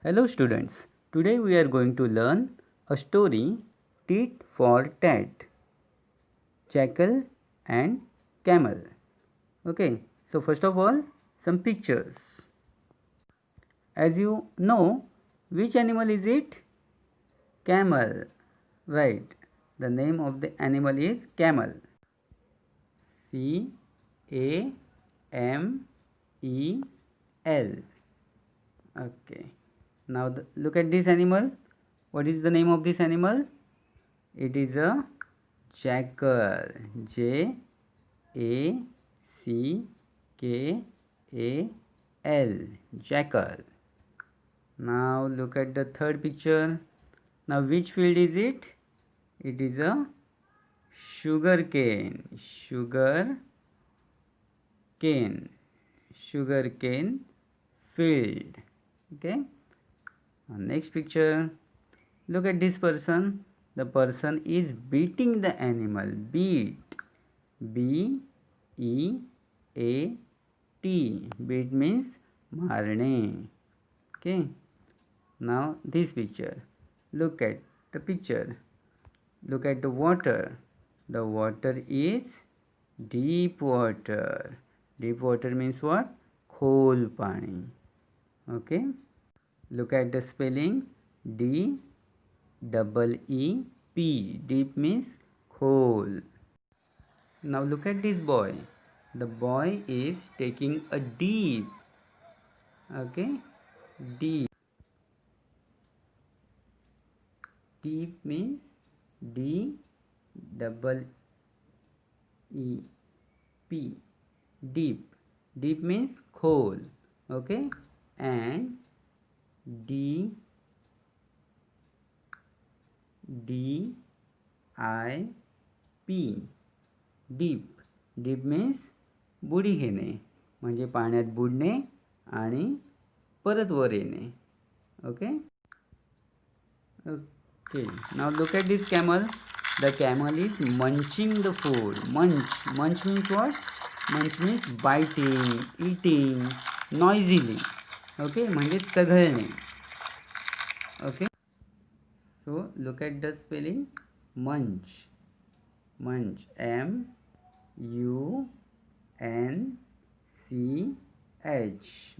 Hello students, today we are going to learn a story Tit for Tat, Jackal and Camel. Okay, so first of all, some pictures. As you know, which animal is it? Camel. Right, the name of the animal is camel. C-A-M-E-L. Okay. Now look at this animal. What is the name of this animal? It is a jackal. Jackal. Jackal. Now look at the third picture. Now which field is it? It is a sugar cane. Sugar cane. Sugar cane field. Okay. Next picture. Look at this person. The person is beating the animal. Beat. B-E-A-T. Beat means marne. Okay. Now this picture. Look at the picture. Look at the water. The water is deep water. Deep water means what? Khol pani. Okay. Look at the spelling. D double E P. Deep means khol. Now look at this boy. The boy is taking a deep. Okay. Deep. Deep means D double E P. Deep. Deep means khol. Okay. And D I P. Deep. Deep means बुडी घेणे म्हणजे पाण्यात बुडणे आणि परत वर येणे. Okay okay. Now look at this camel. The camel is munching the food. मंच. मंच means what? मंच मीन्स बायटिंग, ईटिंग नॉइझिली. ओके, म्हणजे चघळणे. Okay. So look at the spelling. Munch. Munch. M-U-N-C-H.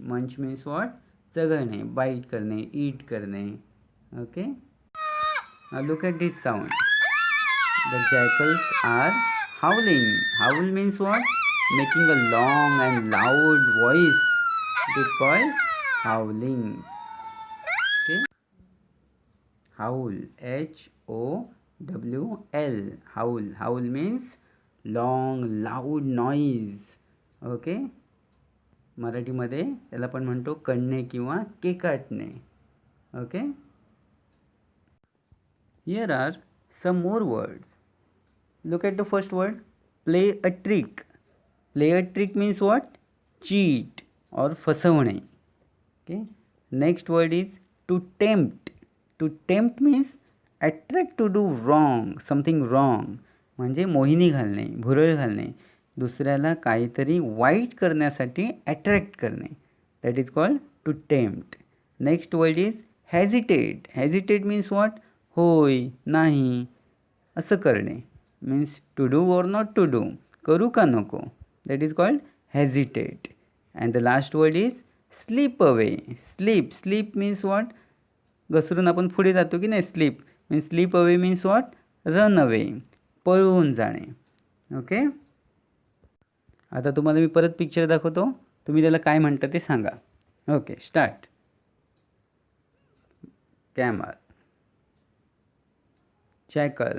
Munch means what? चघळणे, bite करणे, ईट करणे. Okay. Now look at this sound. The jackals are howling. Howl means what? Making a long and loud voice. It is called howling. Okay. Howl. H-O-W-L. Howl. Howl means long loud noise. Okay. मराठीमध्ये त्याला आपण म्हणतो कणणे किंवा केकाटणे. Okay. Here are some more words. Look at the first word. Play a trick. Play a trick means what? Cheat और फसवणे. Okay. Next word is to tempt. To tempt means attract to do wrong, something wrong. म्हणजे मोहिनी घालणे, भुरळ घालणे, दुसऱ्याला काहीतरी white करण्यासाठी अट्रॅक्ट करणे. That is called to tempt. Next word is hesitate. Hesitate means what? होय, नाही, असं करणे. Means to do or not to do, करू का नको. That is called hesitate. And the last word is slip away. Slip. Slip means what? घसरून आपण पुढे जातो की नाही, slip means slip away means what? Run away, पळून जाणे. ओके. आता तुम्हाला मी परत पिक्चर दाखवतो, तुम्ही त्याला काय म्हणता ते सांगा. Okay, start. Camel, jackal,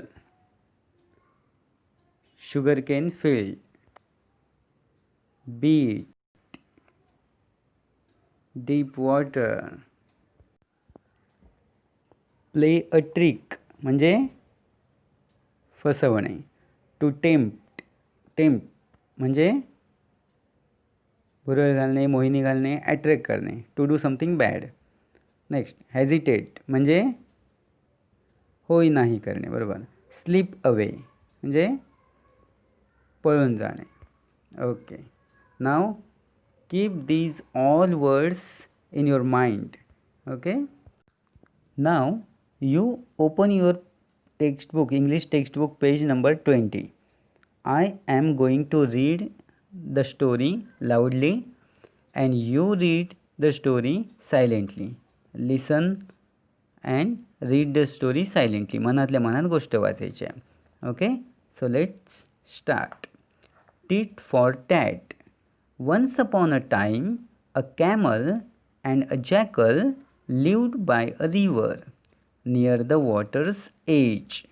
sugarcane field, beat, deep water, play a trick म्हणजे फसवणे. To tempt. टेम्प्ट म्हणजे भुरळ घालणे, मोहिनी घालणे, अट्रॅक्ट करणे. To do something bad. Next hesitate म्हणजे होय, नाही करणे. बरोबर. स्लीप अवे म्हणजे पळून जाणे. Okay. Now keep these all words in your mind. Okay. Now you open your textbook, English textbook, page number 20. I am going to read the story loudly and you read the story silently. Listen and read the story silently. मनातल्या मनात गोष्ट वाचायची आहे. Okay? So let's start. Tit for tat. Once upon a time, a camel and a jackal lived by a river near the water's edge.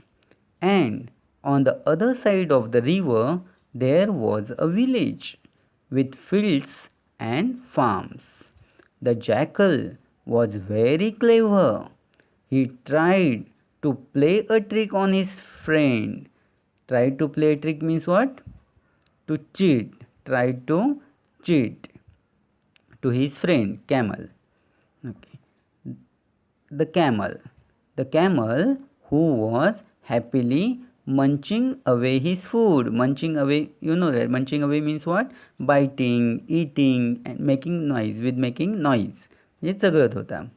And on the other side of the river, there was a village with fields and farms. The jackal was very clever. He tried to play a trick on his friend. Try to play a trick means what? To cheat. Try to cheat to his friend camel. Okay. The camel. The camel who was happily munching away his food. Munching away, you know that munching away means what? Biting, eating and making noise. With making noise. हे सगळं होता.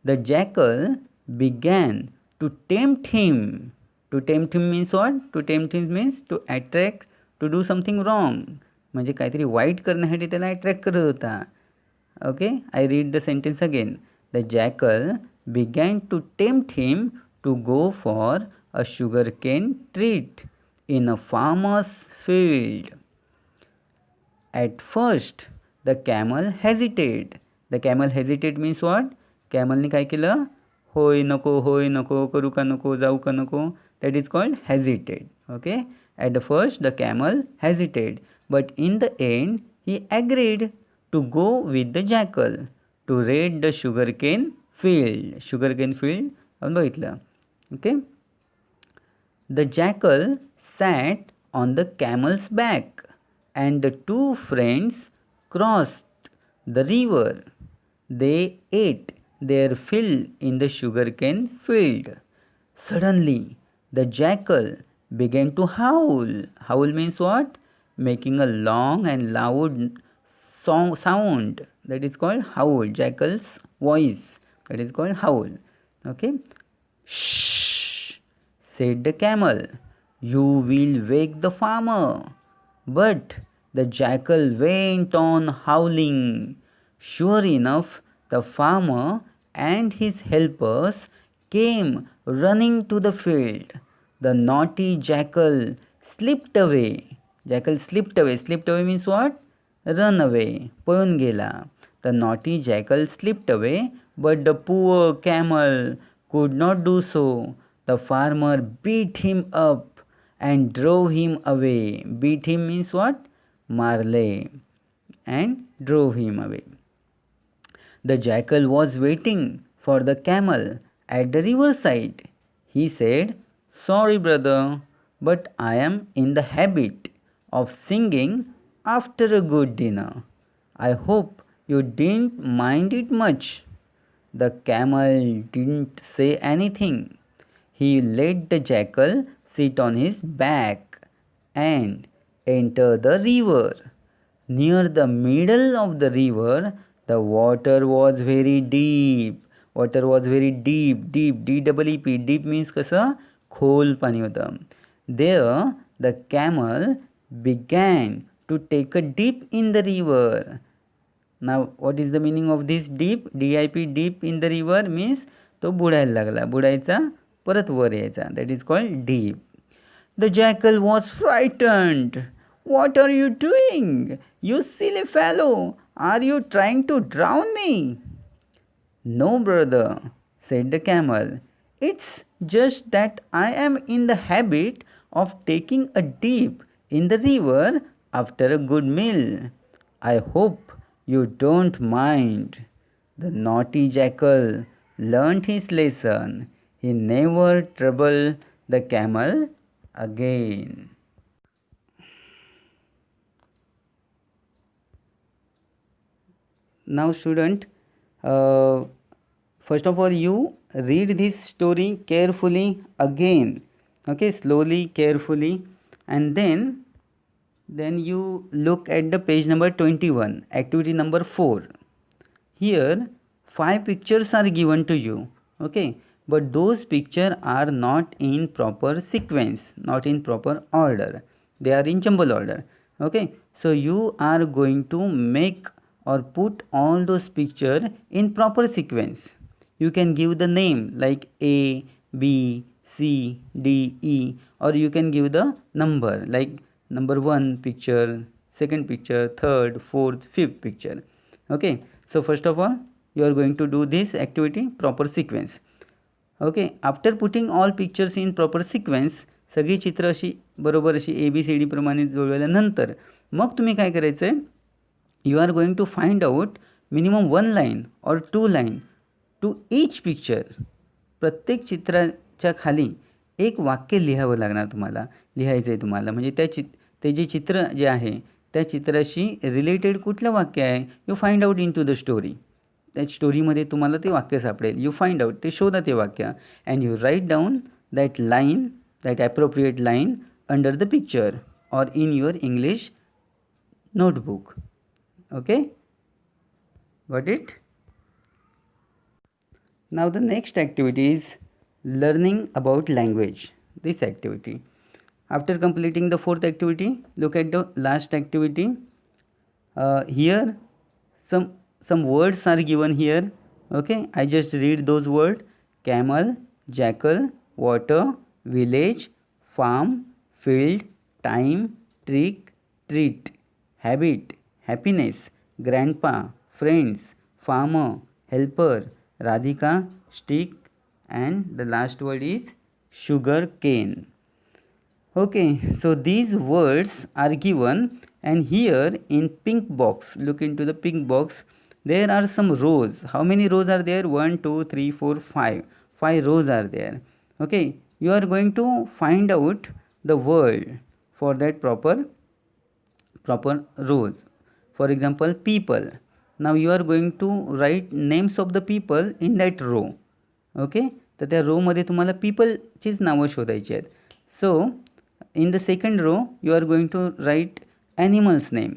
The jackal began to tempt him. To tempt him means what? To tempt him means to attract, to do something wrong. म्हणजे काहीतरी white करण्यासाठी त्याला attract करत होता. Okay, I read the sentence again. The jackal began to tempt him to go for a sugarcane treat in a farmer's field. At first, the camel hesitated. The camel hesitate means what? Camelने काय केलं? होय नको, करू का नको, जाऊ का नको. That is called hesitate. Okay. At the first, the camel hesitated, but in the end, he agreed to go with the jackal to raid the sugarcane field. Sugarcane field आपण बघितलं. Okay. The jackal sat on the camel's back and the two friends crossed the river. They ate their fill in the sugarcane field. Suddenly, the jackal began to howl. Howl means what? Making a long and loud sound. That is called howl. Jackal's voice. That is called howl. Okay. Shh, said the camel. You will wake the farmer. But the jackal went on howling. Sure enough, the farmer and his helpers came running to the field. The naughty jackal slipped away. Jackal slipped away. Slipped away means what? Run away. पळून गेला. The naughty jackal slipped away, but the poor camel could not do so. The farmer beat him up and drove him away. Beat him means what? Marle. And drove him away. The jackal was waiting for the camel at the riverside. He said, Sorry, brother, but I am in the habit of singing after a good dinner. I hope you didn't mind it much. The camel didn't say anything. He let the jackal sit on his back and enter the river. Near the middle of the river, the water was very deep. Water was very deep, D-double-E-P. Deep means कसं? खोल पाणी होतं. There, the camel began to take a dip in the river. Now, what is the meaning of this dip? D-I-P, dip in the river means तो बुडायला लागला. बुडायचा, परत वर यायचा. That is called dip. The jackal was frightened. What are you doing? You silly fellow. Are you trying to drown me? No, brother, said the camel. It's just that I am in the habit of taking a dip in the river after a good meal. I hope you don't mind. The naughty jackal learnt his lesson. He never troubled the camel again. Now, student, first of all, you read this story carefully again. Okay, slowly, carefully, and then you look at the page number 21, activity number 4. Here, 5 pictures are given to you. Okay, but those pictures are not in proper sequence, not in proper order, they are in jumble order. Okay, so you are going to make or put all those picture in proper sequence. You can give the name like A, B, C, D, E, or you can give the number like number 1 picture, second picture, third, fourth, fifth picture. Okay, so first of all you are going to do this activity proper sequence. Okay, after putting all pictures in proper sequence, सगळी चित्र अशी बरोबर अशी A B C D प्रमाणे जुळवल्यानंतर मग तुम्ही काय करायचं आहे, you are going to find out minimum 1 line और 2 लाईन टू ईच पिक्चर. प्रत्येक चित्राच्या खाली एक वाक्य लिहावं लागणार तुम्हाला, लिहायचं आहे तुम्हाला. म्हणजे ते जे चित्र जे आहे त्या चित्राशी रिलेटेड कुठलं वाक्य आहे, you find out in to the story. त्या स्टोरीमध्ये तुम्हाला ते वाक्य सापडेल. यू फाइंड आउट, ते शोधा ते वाक्य, and you write down that line, that appropriate line under the picture और in your English notebook. Okay, got it? Now the next activity is learning about language. This activity, after completing the fourth activity, look at the last activity. Here some words are given here. Okay, I just read those words: camel, jackal, water, village, farm, field, time, trick, treat, habit, happiness, grandpa, friends, farmer, helper, Radhika, stick, and the last word is sugar cane. Okay, so these words are given, and here in pink box, look into the pink box, there are some rows. How many rows are there? 1 2 3 4 5. 5 rows are there. Okay, you are going to find out the word for that proper rows. For example, people. Now you are going to write names of the people in that row. Okay, तर त्या रोमध्ये तुम्हाला पीपलचीच नावं शोधायची आहेत. So in the second row you are going to write animals name.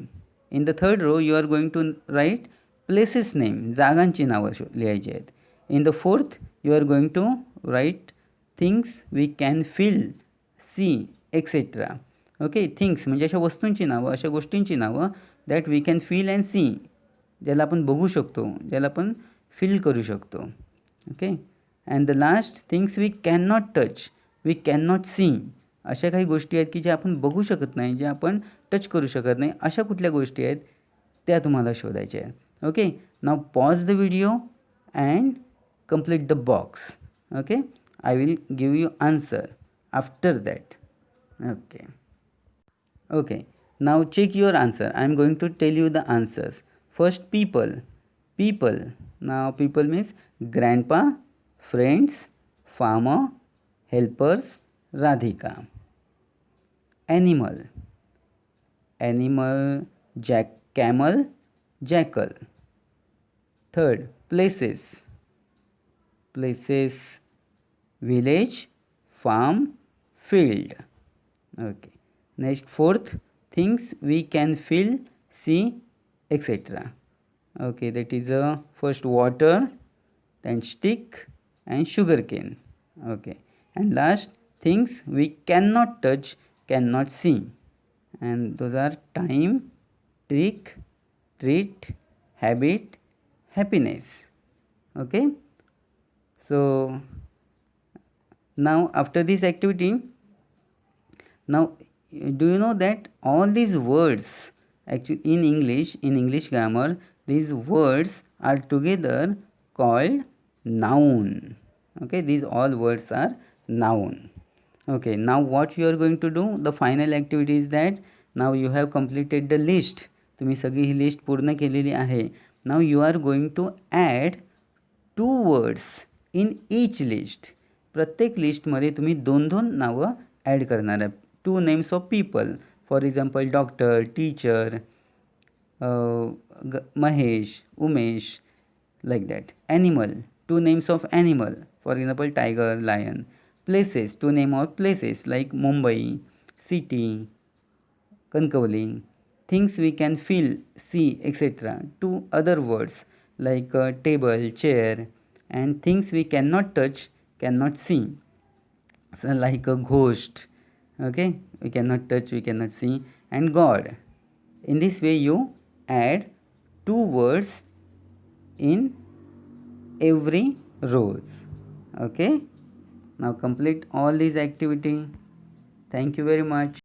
In the third row you are going to write places name, जागांची नावं लिहायची आहेत. In the fourth you are going to write things we can feel, see, etcetera. Okay, things म्हणजे अशा वस्तूंची नावं, अशा गोष्टींची नावं that we can feel and see, ज्याला आपण बघू शकतो, ज्याला आपण फील करू शकतो. Okay, and the last things we can not touch, we can not see. अशा काही गोष्टी आहेत की ज्या आपण बघू शकत नाही, ज्या आपण टच करू शकत नाही, अशा कुठल्या गोष्टी आहेत त्या तुम्हाला शोधायच्या आहेत. Okay, now pause the video and complete the box. Okay, I will give you answer after that. Okay, now check your answer. I am going to tell you the answers. First, people. Now people means grandpa, friends, farmer, helpers, Radhika. Animal, camel, jackal. Third, places, village, farm, field. Okay, next fourth, things we can feel, see, etc. Okay, that is first water, then stick and sugar cane. Okay, and last things we cannot touch, cannot see, and those are time, trick, treat, habit, happiness. Okay, so now after this activity, now do you know that all these words actually in English grammar, these words are together called noun. Okay, these all words are noun. Okay, now what you are going to do, the final activity is that now you have completed the list. तुम्ही सगळी ही list पूर्ण केलेली आहे. now you are going to add 2 words in each list. प्रत्येक लिस्टमध्ये तुम्ही 2-2 नावं add करणार आहे. 2 names of people, for example doctor, teacher, Mahesh, Umesh, like that. Animal, 2 names of animal, for example tiger, lion. Places, 2 names of places like Mumbai, city, Kankavali. Things we can feel, see, etc. 2 other words like table, chair, and things we cannot touch, cannot see. So like a ghost, okay, we cannot touch, we cannot see, and God. In this way you add two words in every rows. Okay, now complete all these activity. Thank you very much.